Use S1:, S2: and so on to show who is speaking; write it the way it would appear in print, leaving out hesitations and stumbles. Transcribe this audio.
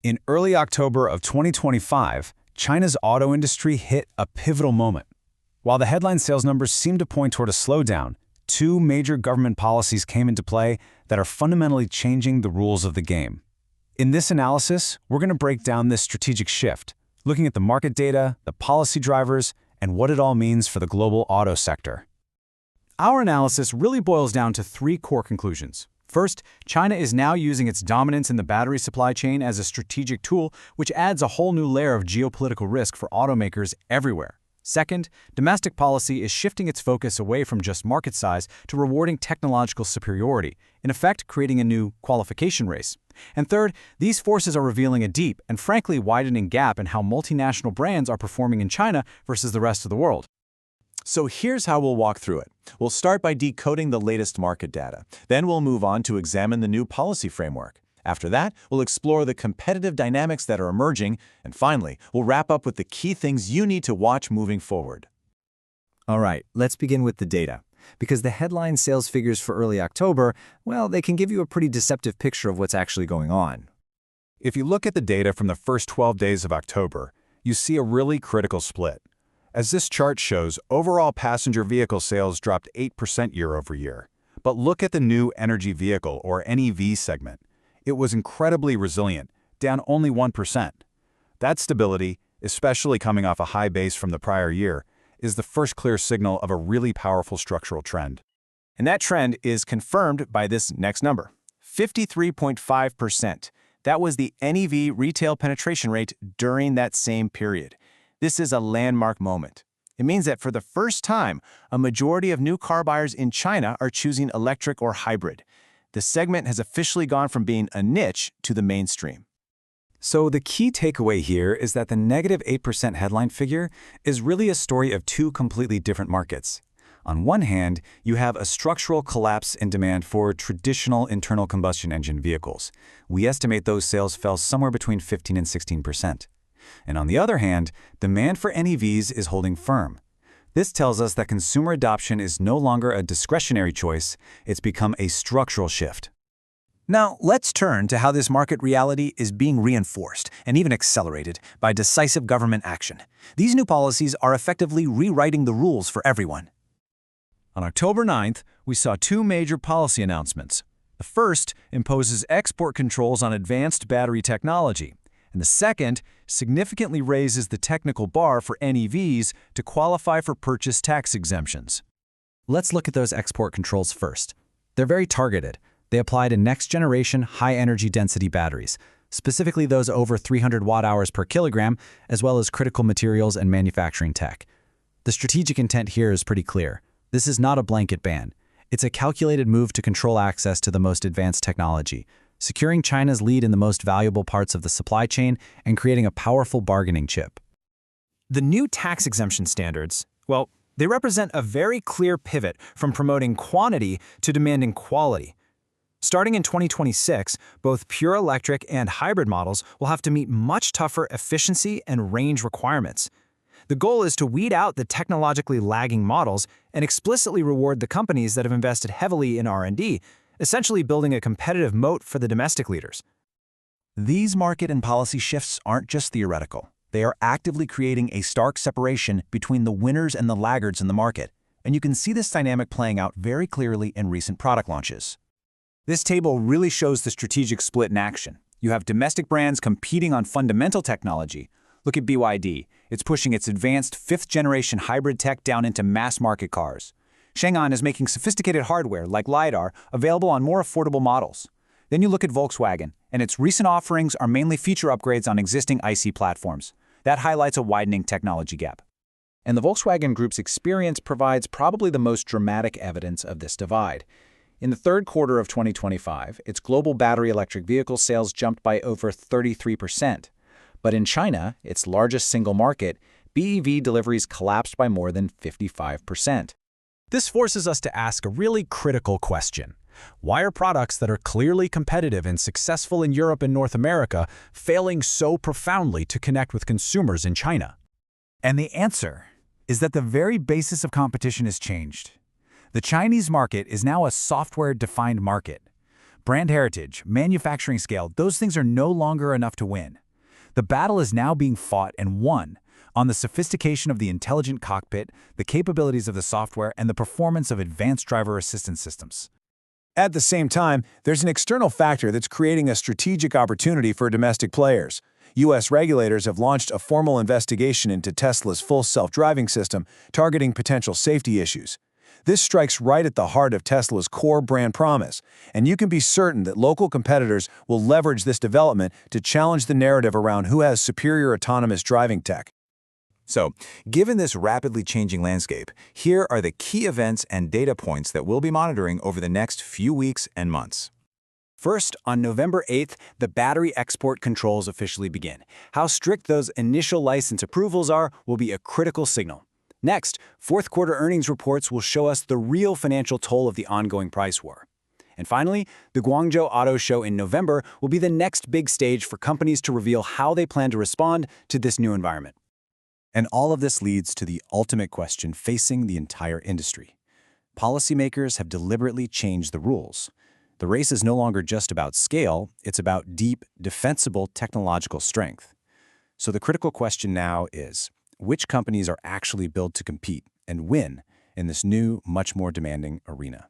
S1: In early October of 2025, China's auto industry hit a pivotal moment. While the headline sales numbers seemed to point toward a slowdown, two major government policies came into play that are fundamentally changing the rules of the game. In this analysis, we're going to break down this strategic shift, looking at the market data, the policy drivers, and what it all means for the global auto sector.
S2: Our analysis really boils down to three core conclusions. First, China is now using its dominance in the battery supply chain as a strategic tool, which adds a whole new layer of geopolitical risk for automakers everywhere. Second, domestic policy is shifting its focus away from just market size to rewarding technological superiority, in effect creating a new qualification race. And third, these forces are revealing a deep and frankly widening gap in how multinational brands are performing in China versus the rest of the world.
S3: So here's how we'll walk through it. We'll start by decoding the latest market data. Then we'll move on to examine the new policy framework. After that, we'll explore the competitive dynamics that are emerging. And finally, we'll wrap up with the key things you need to watch moving forward.
S4: All right, let's begin with the data. Because the headline sales figures for early October, well, they can give you a pretty deceptive picture of what's actually going on.
S1: If you look at the data from the first 12 days of October, you see a really critical split. As this chart shows, overall passenger vehicle sales dropped 8% year-over-year. But look at the new energy vehicle, or NEV segment. It was incredibly resilient, down only 1%. That stability, especially coming off a high base from the prior year, is the first clear signal of a really powerful structural trend.
S5: And that trend is confirmed by this next number, 53.5%. That was the NEV retail penetration rate during that same period. This is a landmark moment. It means that for the first time, a majority of new car buyers in China are choosing electric or hybrid. The segment has officially gone from being a niche to the mainstream.
S2: So the key takeaway here is that the negative 8% headline figure is really a story of two completely different markets. On one hand, you have a structural collapse in demand for traditional internal combustion engine vehicles. We estimate those sales fell somewhere between 15 and 16%. And on the other hand, demand for NEVs is holding firm. This tells us that consumer adoption is no longer a discretionary choice, it's become a structural shift.
S5: Now, let's turn to how this market reality is being reinforced and even accelerated by decisive government action. These new policies are effectively rewriting the rules for everyone.
S6: On October 9th, we saw two major policy announcements. The first imposes export controls on advanced battery technology, and the second significantly raises the technical bar for NEVs to qualify for purchase tax exemptions.
S2: Let's look at those export controls first. They're very targeted. They apply to next-generation high-energy density batteries, specifically those over 300 watt-hours per kilogram, as well as critical materials and manufacturing tech. The strategic intent here is pretty clear. This is not a blanket ban. It's a calculated move to control access to the most advanced technology, securing China's lead in the most valuable parts of the supply chain and creating a powerful bargaining chip.
S5: The new tax exemption standards, well, they represent a very clear pivot from promoting quantity to demanding quality. Starting in 2026, both pure electric and hybrid models will have to meet much tougher efficiency and range requirements. The goal is to weed out the technologically lagging models and explicitly reward the companies that have invested heavily in R&D, essentially building a competitive moat for the domestic leaders.
S3: These market and policy shifts aren't just theoretical. They are actively creating a stark separation between the winners and the laggards in the market, and you can see this dynamic playing out very clearly in recent product launches.
S5: This table really shows the strategic split in action. You have domestic brands competing on fundamental technology. Look at BYD. It's pushing its advanced fifth-generation hybrid tech down into mass-market cars. Changan is making sophisticated hardware, like LiDAR, available on more affordable models. Then you look at Volkswagen, and its recent offerings are mainly feature upgrades on existing IC platforms. That highlights a widening technology gap. And the Volkswagen Group's experience provides probably the most dramatic evidence of this divide. In the third quarter of 2025, its global battery electric vehicle sales jumped by over 33%. But in China, its largest single market, BEV deliveries collapsed by more than 55%.
S2: This forces us to ask a really critical question. Why are products that are clearly competitive and successful in Europe and North America failing so profoundly to connect with consumers in China?
S1: And the answer is that the very basis of competition has changed. The Chinese market is now a software-defined market.
S2: Brand heritage, manufacturing scale, those things are no longer enough to win. The battle is now being fought and won on the sophistication of the intelligent cockpit, the capabilities of the software, and the performance of advanced driver assistance systems.
S3: At the same time, there's an external factor that's creating a strategic opportunity for domestic players. U.S. regulators have launched a formal investigation into Tesla's full self-driving system, targeting potential safety issues. This strikes right at the heart of Tesla's core brand promise, and you can be certain that local competitors will leverage this development to challenge the narrative around who has superior autonomous driving tech. So, given this rapidly changing landscape, here are the key events and data points that we'll be monitoring over the next few weeks and months.
S2: First, on November 8th, the battery export controls officially begin. How strict those initial license approvals are will be a critical signal. Next, fourth quarter earnings reports will show us the real financial toll of the ongoing price war. And finally, the Guangzhou Auto Show in November will be the next big stage for companies to reveal how they plan to respond to this new environment.
S5: And all of this leads to the ultimate question facing the entire industry. Policymakers have deliberately changed the rules. The race is no longer just about scale, it's about deep, defensible technological strength. So the critical question now is, which companies are actually built to compete and win in this new, much more demanding arena?